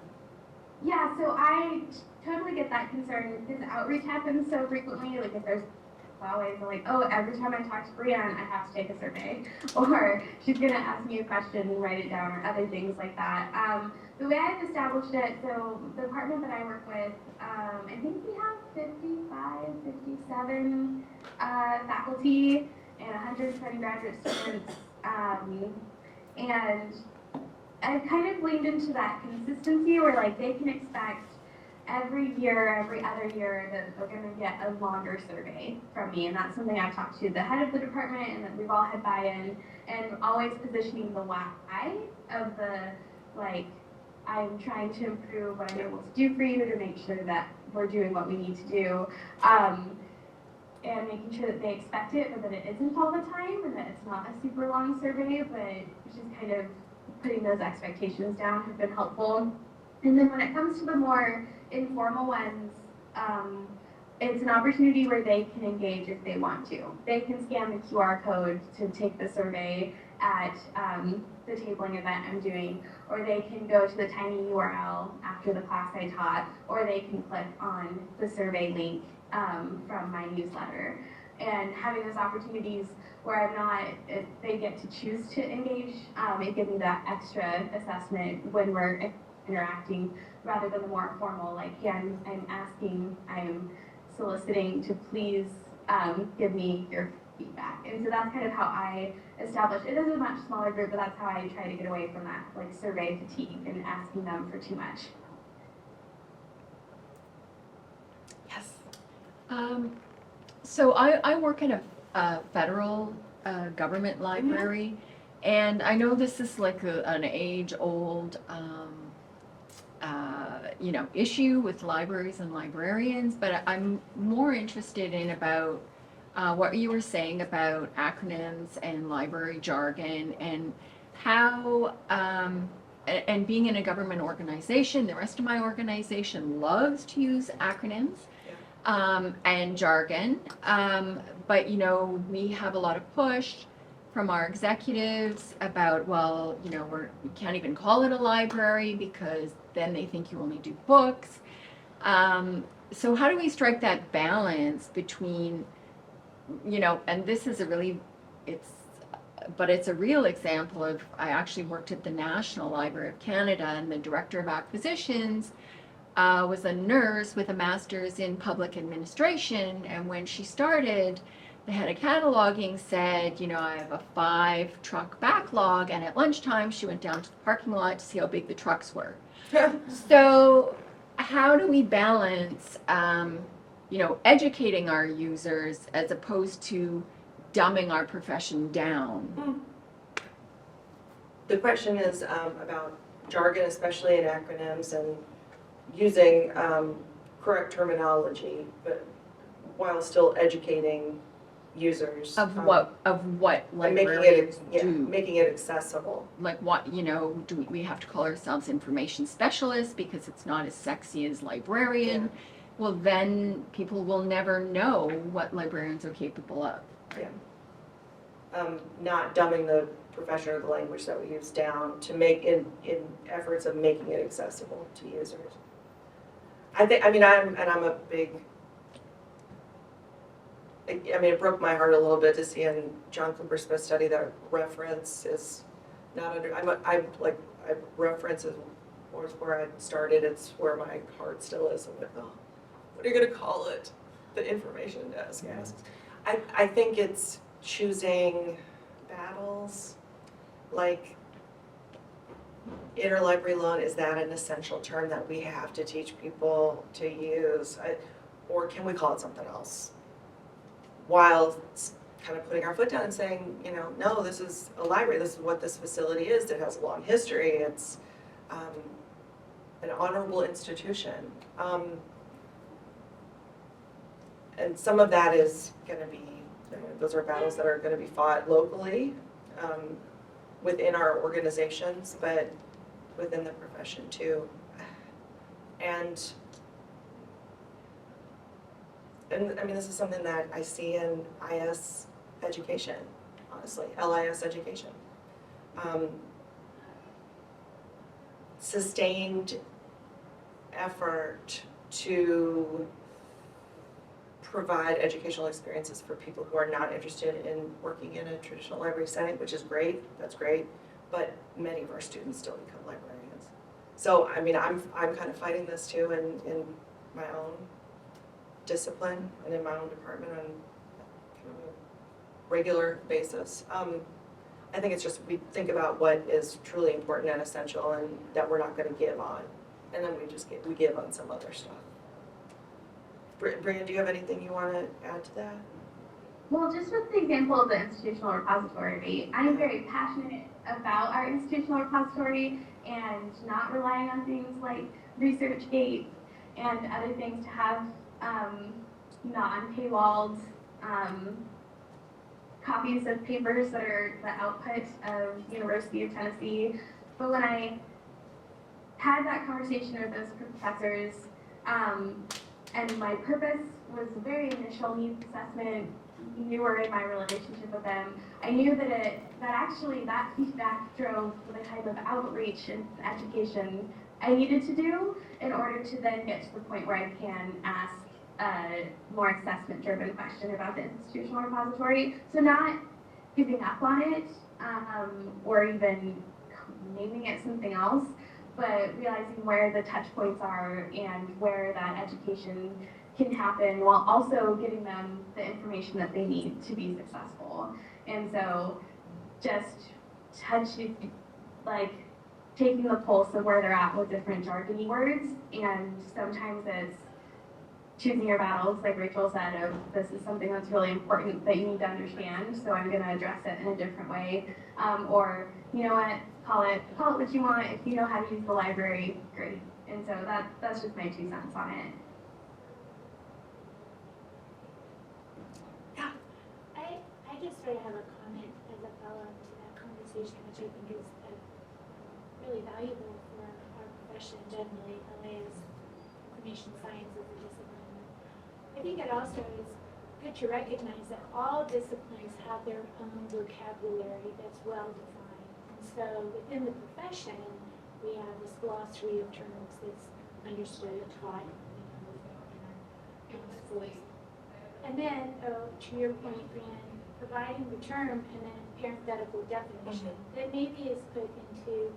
Yeah, so I totally get that concern because outreach happens so frequently. Like if there's always like, oh, every time I talk to Brianne, I have to take a survey, or she's gonna ask me a question and write it down, or other things like that. The way I've established it, so the department that I work with, I think we have 55, 57 faculty and 120 graduate students, and I've kind of leaned into that consistency where like they can expect every year, every other year, that they're going to get a longer survey from me, and that's something I've talked to the head of the department, and that we've all had buy-in, and always positioning the why of the, like, I'm trying to improve what I'm able to do for you to make sure that we're doing what we need to do, and making sure that they expect it, but that it isn't all the time, and that it's not a super long survey, but just kind of putting those expectations down has been helpful. And then when it comes to the more informal ones, it's an opportunity where they can engage if they want to. They can scan the QR code to take the survey at the tabling event I'm doing, or they can go to the tiny URL after the class I taught, or they can click on the survey link from my newsletter. And having those opportunities where I'm not, they get to choose to engage, it gives me that extra assessment when we're interacting, rather than the more formal, like, yeah, I'm asking, I'm soliciting to please give me your feedback. And so that's kind of how I establish, it is a much smaller group, but that's how I try to get away from that, like, survey fatigue and asking them for too much. Yes. So I work in a federal government library, and I know this is like an age-old issue with libraries and librarians, but I'm more interested in about what you were saying about acronyms and library jargon, and how and being in a government organization, the rest of my organization loves to use acronyms and jargon, but we have a lot of push from our executives about, well, we can't even call it a library because then they think you only do books. So how do we strike that balance between, and this is it's a real example of, I actually worked at the National Library of Canada, and the director of acquisitions was a nurse with a master's in public administration, and when she started, the head of cataloging said, I have a 5-truck backlog, and at lunchtime she went down to the parking lot to see how big the trucks were. So how do we balance, educating our users as opposed to dumbing our profession down? The question is about jargon, especially in acronyms, and using correct terminology, but while still educating users Of what and librarians do. making it accessible. Like what, do we have to call ourselves information specialists because it's not as sexy as librarian? Well, then people will never know what librarians are capable of. Not dumbing the profession or the language that we use down to make in efforts of making it accessible to users. I'm a big, it broke my heart a little bit to see in John Cooper Smith's study that reference is not under, reference is where I started, it's where my heart still is. I'm like, oh, what are you gonna call it? The information desk asks. I think it's choosing battles, like interlibrary loan, is that an essential term that we have to teach people to use? Or can we call it something else? While kind of putting our foot down and saying, no, this is a library, this is what this facility is, it has a long history, it's an honorable institution. And some of that is gonna be, those are battles that are gonna be fought locally within our organizations, but within the profession too. And this is something that I see in IS education, honestly, LIS education. Sustained effort to provide educational experiences for people who are not interested in working in a traditional library setting, which is great, that's great, but many of our students still become librarians. So, I'm kind of fighting this too in my own discipline and in my own department on kind of a regular basis. I think it's just, we think about what is truly important and essential and that we're not going to give on. and then we give on some other stuff. Brian, do you have anything you want to add to that? Well, just with the example of the institutional repository, I'm very passionate about our institutional repository and not relying on things like ResearchGate and other things to have non-paywalled copies of papers that are the output of University of Tennessee. But when I had that conversation with those professors, and my purpose was a very initial needs assessment, newer in my relationship with them, I knew that that feedback drove the kind of outreach and education I needed to do in order to then get to the point where I can ask a more assessment-driven question about the institutional repository. So not giving up on it, or even naming it something else, but realizing where the touch points are and where that education can happen while also giving them the information that they need to be successful. And so just taking the pulse of where they're at with different jargony words, and sometimes it's choosing your battles, like Rachel said, of this is something that's really important that you need to understand, so I'm going to address it in a different way. Or, you know what, call it what you want. If you know how to use the library, great. And so that's just my 2 cents on it. I just sort of have a comment as a follow-up to that conversation, which I think is really valuable for our profession generally, LA is information science as a discipline. I think it also is good to recognize that all disciplines have their own vocabulary that's well defined. And so within the profession, we have this glossary of terms that's understood and taught in our schools. And then, to your point, Brian, providing the term and then parenthetical definition that maybe is put into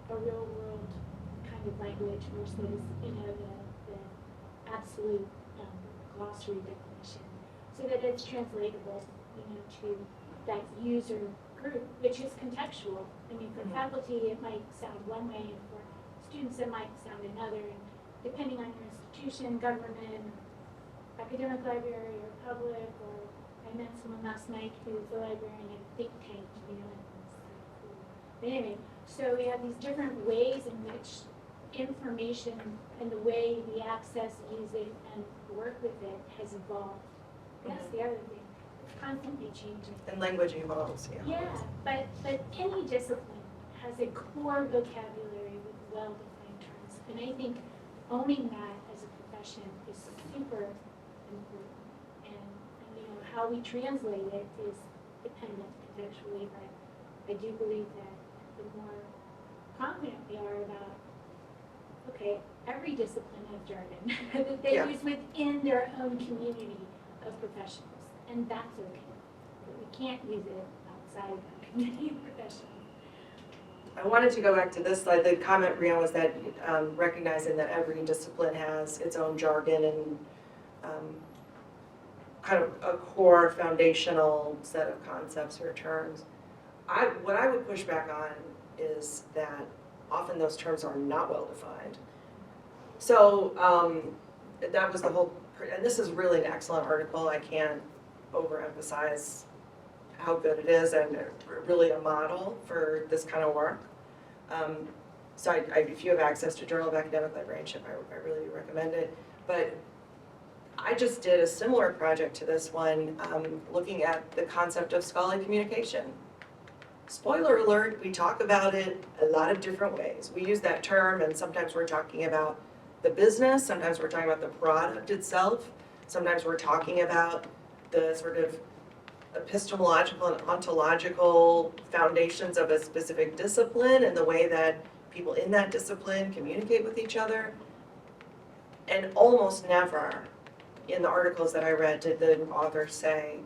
a real world kind of language versus, the absolute glossary definition, so that it's translatable, to that user group, which is contextual. I mean, for faculty, it might sound one way, and for students, it might sound another. And depending on your institution, government, academic library, or public, or I met someone last night who's a librarian at a think tank, and it's cool. But anyway, so we have these different ways in which information and the way we access, use it, and work with it has evolved. That's the other thing. It's constantly changing. And language evolves, Yeah, but any discipline has a core vocabulary with well-defined terms. And I think owning that as a profession is super important. And how we translate it is dependent contextually, but I do believe that the more confident we are about, okay, every discipline has jargon that they use within their own community of professionals, and that's okay. But we can't use it outside of our community of professionals. I wanted to go back to this slide. The comment, Brianna, was that recognizing that every discipline has its own jargon and kind of a core foundational set of concepts or terms. What I would push back on is that often those terms are not well defined. So that was the whole, and this is really an excellent article. I can't overemphasize how good it is, and really a model for this kind of work. So if you have access to Journal of Academic Librarianship, I really recommend it. But I just did a similar project to this one, looking at the concept of scholarly communication. Spoiler alert, we talk about it a lot of different ways. We use that term, and sometimes we're talking about the business, sometimes we're talking about the product itself, sometimes we're talking about the sort of epistemological and ontological foundations of a specific discipline and the way that people in that discipline communicate with each other. And almost never in the articles that I read did the author say,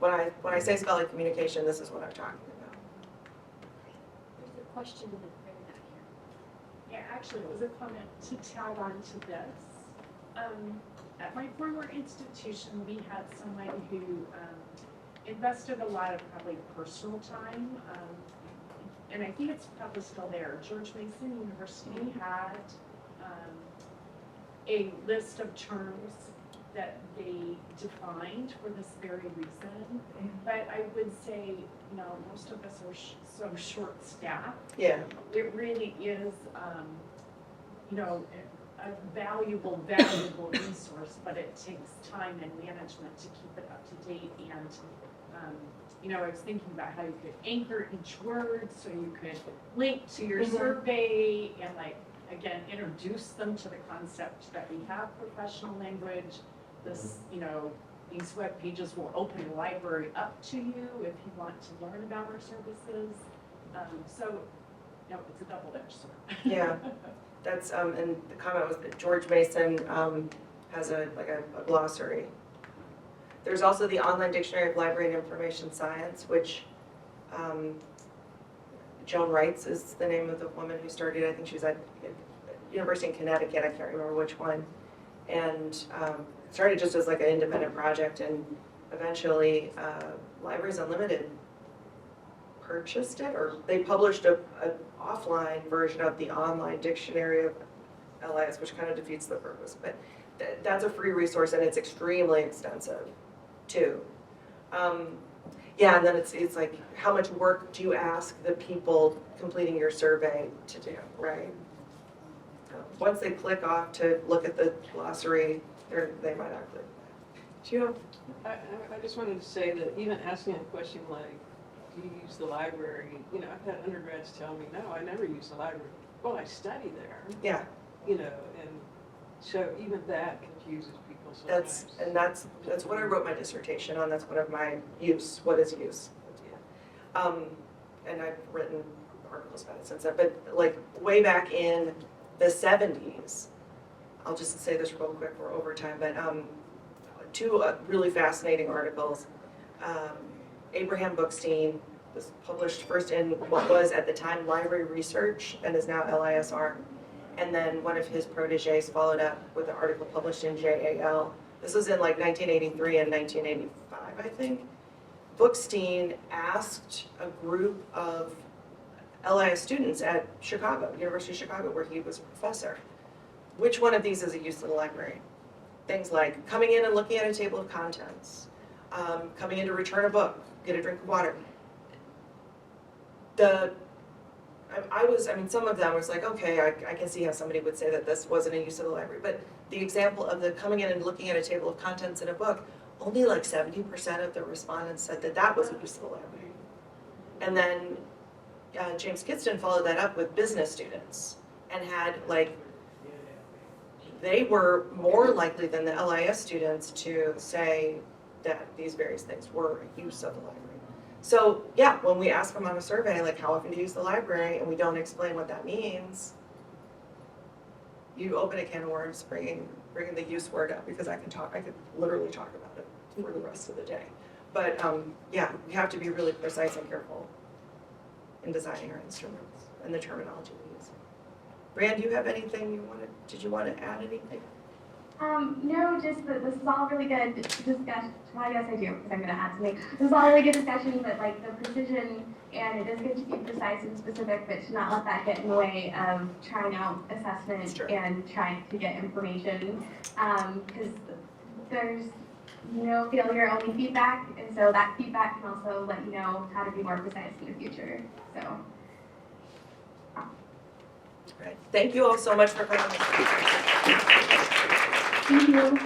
when I say scholarly communication, this is what I'm talking about. There's a question to the right back here. Yeah, actually, it was a comment to tag on to this. At my former institution, we had someone who invested a lot of probably personal time, and I think it's probably still there. George Mason University had a list of terms that they defined for this very reason. But I would say, you know, most of us are so short-staffed. Yeah, It really is, you know, a valuable resource, but it takes time and management to keep it up to date. And, you know, I was thinking about how you could anchor each word, so you could link to your survey and, like, again, introduce them to the concept that we have professional language. This, you know, these web pages will open the library up to you if you want to learn about our services. So, you know, it's a double-edged sword. yeah. That's, and the comment was that George Mason has a glossary. There's also the Online Dictionary of Library and Information Science, which Joan Wrights is the name of the woman who started. I think she was at University in Connecticut, I can't remember which one. And started just as like an independent project, and eventually Libraries Unlimited purchased it, or they published an offline version of the online dictionary of LIS, which kind of defeats the purpose. But that's a free resource, and it's extremely extensive too. Yeah, and then it's like, how much work do you ask the people completing your survey to do, right? Once they click off to look at the glossary, they might not click. Do you have? I just wanted to say that even asking a question like, do you use the library? You know, I've had undergrads tell me, no, I never use the library. Well, I study there. Yeah, You know, and so even that confuses people sometimes. that's what I wrote my dissertation on. That's one of my use. What is use? And I've written articles about it since then. But like way back in the 70s, I'll just say this real quick, we're over time, but two really fascinating articles. Abraham Bookstein was published first in what was at the time Library Research and is now LISR. And then one of his proteges followed up with an article published in JAL. This was in like 1983 and 1985, I think. Bookstein asked a group of LIS students at Chicago, University of Chicago, where he was a professor, which one of these is a use of the library? Things like coming in and looking at a table of contents, coming in to return a book, get a drink of water. Some of them was like, okay, I can see how somebody would say that this wasn't a use of the library, but the example of the coming in and looking at a table of contents in a book, only like 70% of the respondents said that that was a use of the library. And then James Kidston followed that up with business students and had like, they were more likely than the LIS students to say that these various things were a use of the library. So yeah, when we ask them on a survey, like how often do you use the library, and we don't explain what that means, you open a can of worms bringing the use word up, because I could literally talk about it for the rest of the day. But yeah, we have to be really precise and careful in designing our instruments and the terminology we use. Brianne, do you have anything did you want to add anything? No, just that this is all really good discussion. Well, I guess I do, because I'm going to add something. This is all really good discussion, but like the precision, and it is good to be precise and specific, but to not let that get in the way of trying out assessment and trying to get information. Because there's no failure, only feedback, and so that feedback can also let you know how to be more precise in the future. So. Right. Thank you all so much for coming. Thank you.